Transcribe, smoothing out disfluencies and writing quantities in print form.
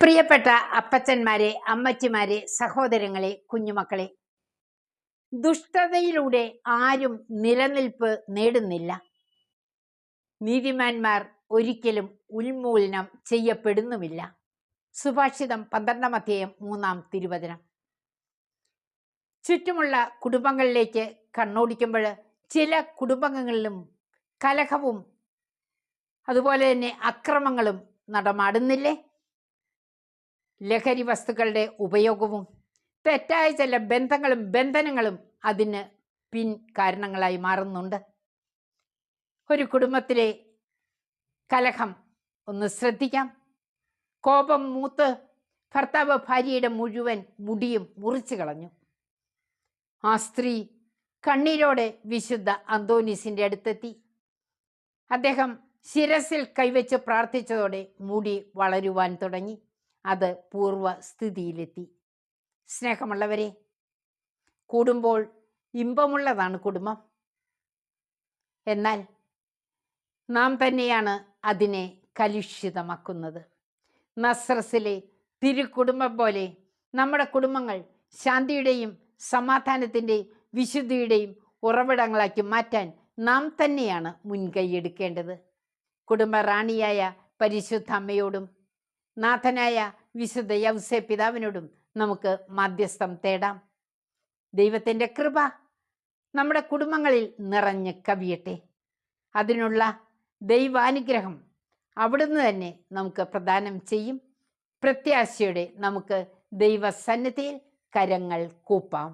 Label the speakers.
Speaker 1: പ്രിയപ്പെട്ട അപ്പച്ചന്മാരെ, അമ്മച്ചിമാരെ, സഹോദരങ്ങളെ, കുഞ്ഞുമക്കളെ, ദുഷ്ടതയിലൂടെ ആരും നിലനിൽപ്പ് നേടുന്നില്ല. നീതിമാന്മാർ ഒരിക്കലും ഉന്മൂലനം ചെയ്യപ്പെടുന്നുമില്ല. സുഭാഷിതം 12-3 ചുറ്റുമുള്ള കുടുംബങ്ങളിലേക്ക് കണ്ണോടിക്കുമ്പോൾ ചില കുടുംബങ്ങളിലും കലഹവും അതുപോലെ തന്നെ അക്രമങ്ങളും നടമാടുന്നില്ലേ? ലഹരി വസ്തുക്കളുടെ ഉപയോഗവും തെറ്റായ ചില ബന്ധനങ്ങളും അതിന് പിൻ കാരണങ്ങളായി മാറുന്നുണ്ട്. ഒരു കുടുംബത്തിലെ കലഹം ഒന്ന് ശ്രദ്ധിക്കാം. കോപം മൂത്ത് ഭർത്താവ് ഭാര്യയുടെ മുഴുവൻ മുടിയും മുറിച്ചു കളഞ്ഞു. ആ സ്ത്രീ കണ്ണീരോടെ വിശുദ്ധ അന്തോനീസിന്റെ അടുത്തെത്തി. അദ്ദേഹം ശിരസിൽ കൈവച്ച് പ്രാർത്ഥിച്ചതോടെ മുടി വളരുവാൻ തുടങ്ങി. അത് പൂർവ്വസ്ഥിതിയിലെത്തി. സ്നേഹമുള്ളവരെ, കൂടുമ്പോൾ ഇമ്പമുള്ളതാണ് കുടുംബം. എന്നാൽ നാം തന്നെയാണ് അതിനെ കലുഷിതമാക്കുന്നത്. നസ്രസിലെ തിരുക്കുടുംബം പോലെ നമ്മുടെ കുടുംബങ്ങൾ ശാന്തിയുടെയും സമാധാനത്തിൻ്റെയും വിശുദ്ധിയുടെയും ഉറവിടങ്ങളാക്കി മാറ്റാൻ നാം തന്നെയാണ് മുൻകൈയെടുക്കേണ്ടത്. കുടുംബ റാണിയായ പരിശുദ്ധ അമ്മയോടും നാഥനായ വിശുദ്ധ യൗസേ പിതാവിനോടും നമുക്ക് മാധ്യസ്ഥം തേടാം. ദൈവത്തിൻ്റെ കൃപ നമ്മുടെ കുടുംബങ്ങളിൽ നിറഞ്ഞ് കവിയട്ടെ. അതിനുള്ള ദൈവാനുഗ്രഹം അവിടുന്ന് തന്നെ നമുക്ക് പ്രദാനം ചെയ്യും. പ്രത്യാശയോടെ നമുക്ക് ദൈവസന്നിധിയിൽ കരങ്ങൾ കൂപ്പാം.